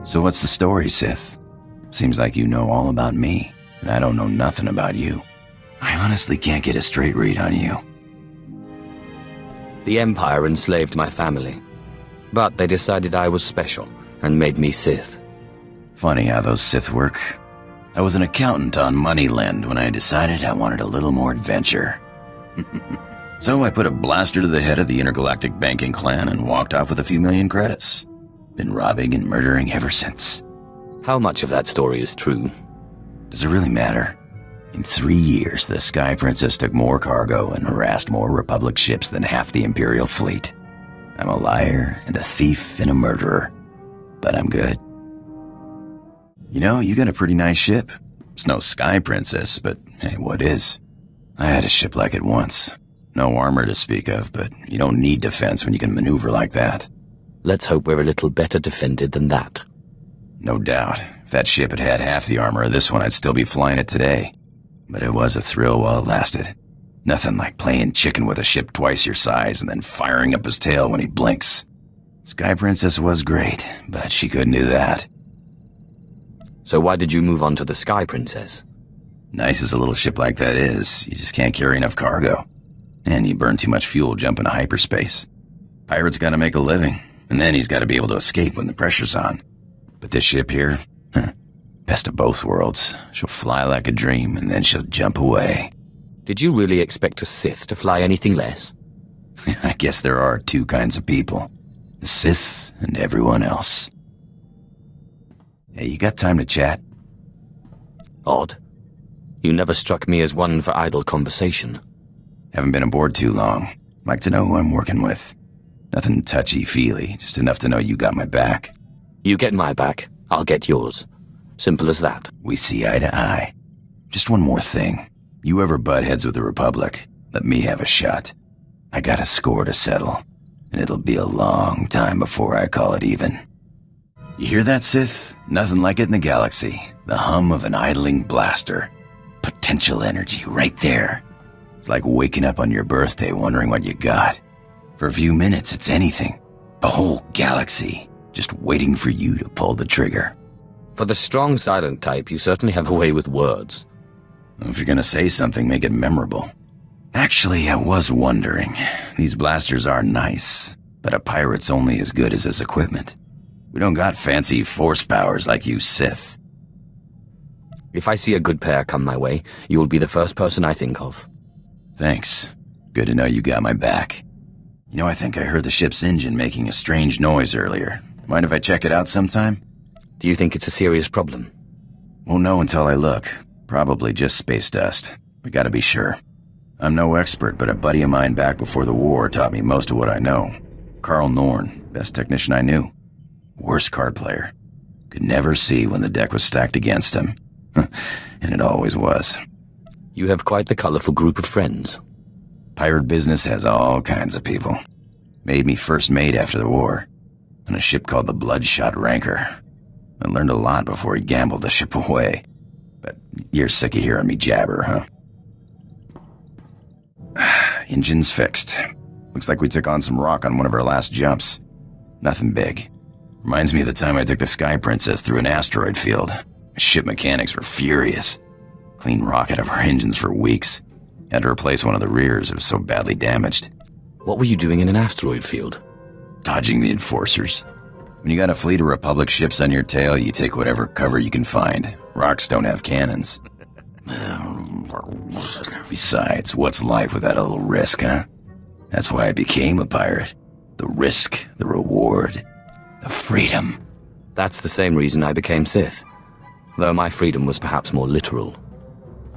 So what's the story, Sith? Seems like you know all about me, and I don't know nothing about you. I honestly can't get a straight read on you. The Empire enslaved my family, but they decided I was special and made me Sith. Funny how those Sith work. I was an accountant on Moneyland when I decided I wanted a little more adventure. So I put a blaster to the head of the intergalactic banking clan and walked off with a few million credits. Been robbing and murdering ever since. How much of that story is true? Does it really matter? In 3 years, the Sky Princess took more cargo and harassed more Republic ships than half the Imperial fleet. I'm a liar and a thief and a murderer, but I'm good. You know, you got a pretty nice ship. It's no Sky Princess, but hey, what is? I had a ship like it once. No armor to speak of, but you don't need defense when you can maneuver like that. Let's hope we're a little better defended than that. No doubt. If that ship had had half the armor of this one, I'd still be flying it today. But it was a thrill while it lasted. Nothing like playing chicken with a ship twice your size and then firing up his tail when he blinks. Sky Princess was great, but she couldn't do that. So why did you move on to the Sky Princess? Nice as a little ship like that is, you just can't carry enough cargo. And you burn too much fuel jumping to hyperspace. Pirate's gotta make a living, and then he's gotta be able to escape when the pressure's on. But this ship here, best of both worlds. She'll fly like a dream, and then she'll jump away. Did you really expect a Sith to fly anything less? I guess there are two kinds of people. The Sith and everyone else. Hey, you got time to chat? Odd. You never struck me as one for idle conversation. Haven't been aboard too long. Like to know who I'm working with. Nothing touchy-feely, just enough to know you got my back. You get my back, I'll get yours. Simple as that. We see eye to eye. Just one more thing. You ever butt heads with the Republic, let me have a shot. I got a score to settle, and it'll be a long time before I call it even. You hear that, Sith? Nothing like it in the galaxy. The hum of an idling blaster. Potential energy right there. It's like waking up on your birthday wondering what you got. For a few minutes, it's anything. The whole galaxy, just waiting for you to pull the trigger. For the strong silent type, you certainly have a way with words. If you're gonna say something, make it memorable. Actually, I was wondering. These blasters are nice, but a pirate's only as good as his equipment. We don't got fancy force powers like you Sith. If I see a good pair come my way, you'll be the first person I think of. Thanks. Good to know you got my back. You know, I think I heard the ship's engine making a strange noise earlier. Mind if I check it out sometime? Do you think it's a serious problem? Won't know until I look. Probably just space dust. We gotta be sure. I'm no expert, but a buddy of mine back before the war taught me most of what I know. Carl Norn, best technician I knew. Worst card player. Could never see when the deck was stacked against him. And it always was. You have quite the colorful group of friends. Pirate business has all kinds of people. Made me first mate after the war, on a ship called the Bloodshot Ranker. I learned a lot before he gambled the ship away. But you're sick of hearing me jabber, huh? Engine's fixed. Looks like we took on some rock on one of our last jumps. Nothing big. Reminds me of the time I took the Sky Princess through an asteroid field. Ship mechanics were furious. Clean rock out of our engines for weeks. Had to replace one of the rears, it was so badly damaged. What were you doing in an asteroid field? Dodging the enforcers. When you got a fleet of Republic ships on your tail, you take whatever cover you can find. Rocks don't have cannons. Besides, what's life without a little risk, huh? That's why I became a pirate. The risk, the reward, the freedom. That's the same reason I became Sith. Though my freedom was perhaps more literal.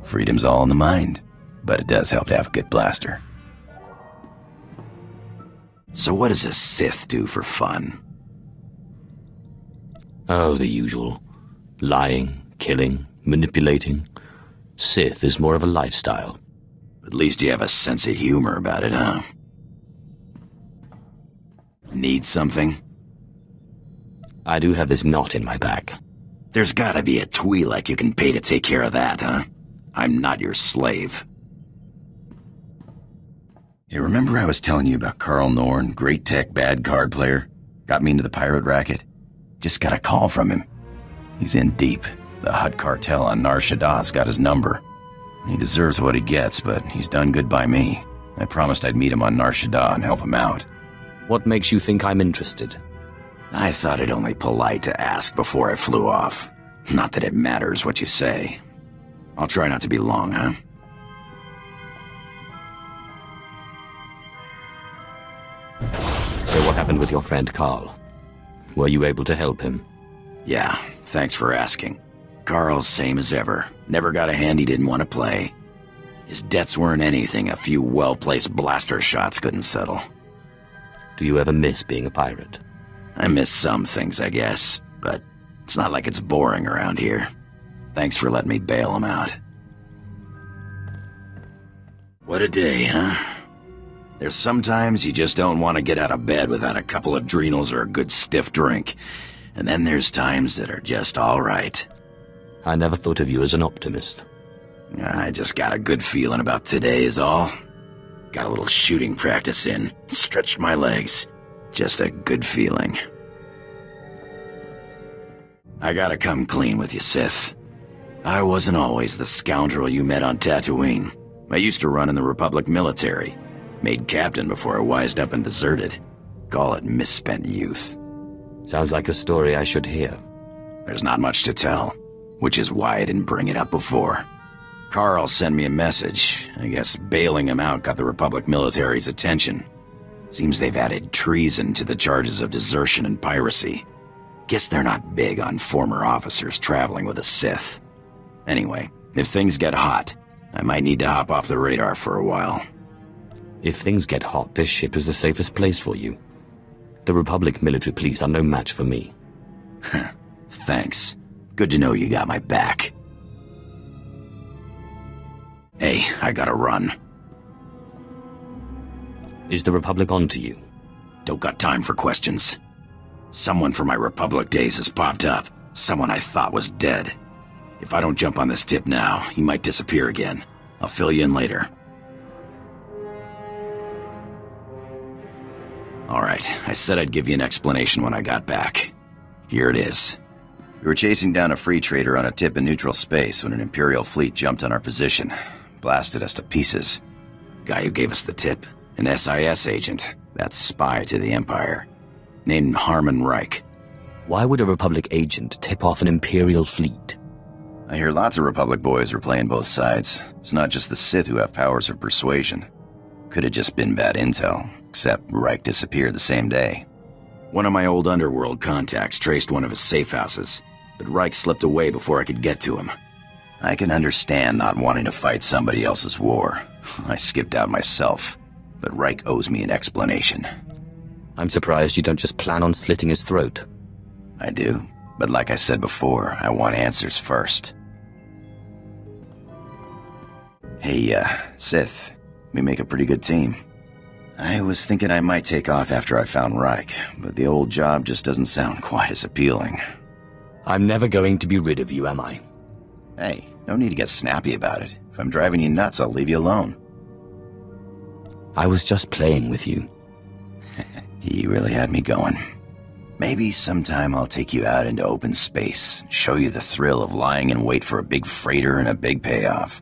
Freedom's all in the mind, but it does help to have a good blaster. So what does a Sith do for fun? Oh, the usual. Lying, killing, manipulating. Sith is more of a lifestyle. At least you have a sense of humor about it, huh? Need something? I do have this knot in my back. There's gotta be a Twi'lek you can pay to take care of that, huh? I'm not your slave. Hey, remember I was telling you about Carl Norn, great tech, bad card player? Got me into the pirate racket? Just got a call from him. He's in deep. The Hut cartel on Nar Shaddah's got his number. He deserves what he gets, but he's done good by me. I promised I'd meet him on Nar Shaddaa and help him out. What makes you think I'm interested? I thought it only polite to ask before I flew off. Not that it matters what you say. I'll try not to be long, huh? So what happened with your friend Carl? Were you able to help him? Yeah, thanks for asking. Carl's same as ever. Never got a hand he didn't want to play. His debts weren't anything a few well-placed blaster shots couldn't settle. Do you ever miss being a pirate? I miss some things, I guess, but it's not like it's boring around here. Thanks for letting me bail him out. What a day, huh? There's sometimes you just don't want to get out of bed without a couple adrenals or a good stiff drink. And then there's times that are just all right. I never thought of you as an optimist. I just got a good feeling about today is all. Got a little shooting practice in. Stretched my legs. Just a good feeling. I gotta come clean with you, Sith. I wasn't always the scoundrel you met on Tatooine. I used to run in the Republic military. Made captain before I wised up and deserted. Call it misspent youth. Sounds like a story I should hear. There's not much to tell, which is why I didn't bring it up before. Carl sent me a message. I guess bailing him out got the Republic military's attention. Seems they've added treason to the charges of desertion and piracy. Guess they're not big on former officers traveling with a Sith. Anyway, if things get hot, I might need to hop off the radar for a while. If things get hot, this ship is the safest place for you. The Republic military police are no match for me. Thanks. Good to know you got my back. Hey, I gotta run. Is the Republic on to you? Don't got time for questions. Someone from my Republic days has popped up. Someone I thought was dead. If I don't jump on this tip now, he might disappear again. I'll fill you in later. Alright, I said I'd give you an explanation when I got back. Here it is. We were chasing down a free trader on a tip in neutral space when an Imperial fleet jumped on our position. Blasted us to pieces. Guy who gave us the tip, an SIS agent. That's spy to the Empire. Named Harmon Reich. Why would a Republic agent tip off an Imperial fleet? I hear lots of Republic boys were playing both sides. It's not just the Sith who have powers of persuasion. Could have just been bad intel, except Reich disappeared the same day. One of my old underworld contacts traced one of his safe houses, but Reich slipped away before I could get to him. I can understand not wanting to fight somebody else's war. I skipped out myself, but Reich owes me an explanation. I'm surprised you don't just plan on slitting his throat. I do, but like I said before, I want answers first. Hey, Sith, we make a pretty good team. I was thinking I might take off after I found Reich, but the old job just doesn't sound quite as appealing. I'm never going to be rid of you, am I? Hey, no need to get snappy about it. If I'm driving you nuts, I'll leave you alone. I was just playing with you. You really had me going. Maybe sometime I'll take you out into open space, show you the thrill of lying in wait for a big freighter and a big payoff.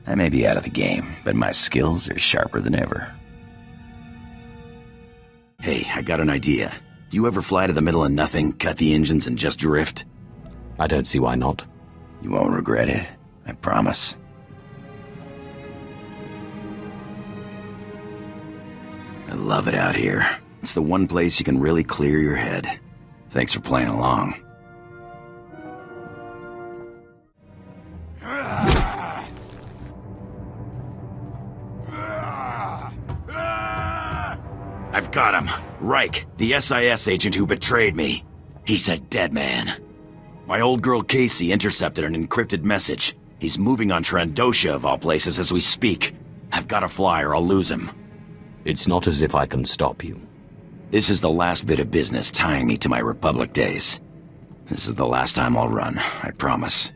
I may be out of the game, but my skills are sharper than ever. Hey, I got an idea. Do you ever fly to the middle of nothing, cut the engines, and just drift? I don't see why not. You won't regret it, I promise. I love it out here. It's the one place you can really clear your head. Thanks for playing along. I've got him. Reich, the SIS agent who betrayed me. He's a dead man. My old girl Casey intercepted an encrypted message. He's moving on Trandosha of all places as we speak. I've got to fly or I'll lose him. It's not as if I can stop you. This is the last bit of business tying me to my Republic days. This is the last time I'll run, I promise.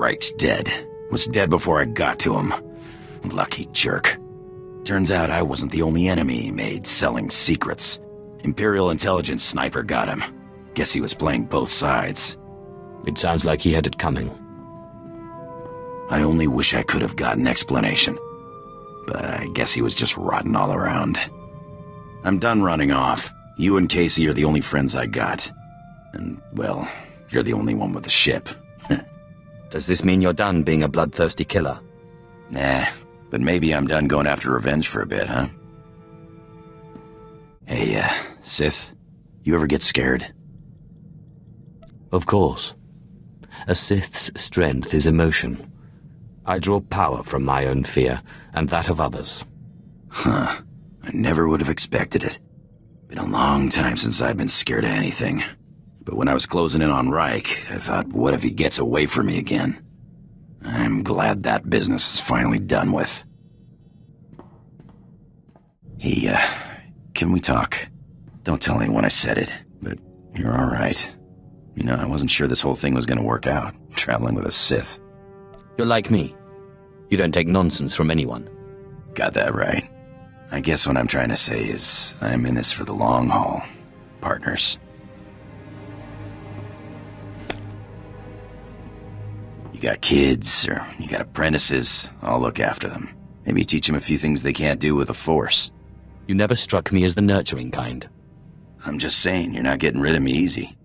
Reich's dead. Was dead before I got to him. Lucky jerk. Turns out I wasn't the only enemy he made selling secrets. Imperial intelligence sniper got him. Guess he was playing both sides. It sounds like he had it coming. I only wish I could have got an explanation. But I guess he was just rotten all around. I'm done running off. You and Casey are the only friends I got. And, well, you're the only one with a ship. Does this mean you're done being a bloodthirsty killer? Nah, but maybe I'm done going after revenge for a bit, huh? Hey, Sith, you ever get scared? Of course. A Sith's strength is emotion. I draw power from my own fear, and that of others. Huh. I never would have expected it. Been a long time since I've been scared of anything. But when I was closing in on Reich, I thought, what if he gets away from me again? I'm glad that business is finally done with. Hey, can we talk? Don't tell anyone I said it, but you're alright. You know, I wasn't sure this whole thing was gonna work out, traveling with a Sith. You're like me. You don't take nonsense from anyone. Got that right. I guess what I'm trying to say is, I'm in this for the long haul. Partners. You got kids, or you got apprentices, I'll look after them. Maybe teach them a few things they can't do with the Force. You never struck me as the nurturing kind. I'm just saying, you're not getting rid of me easy.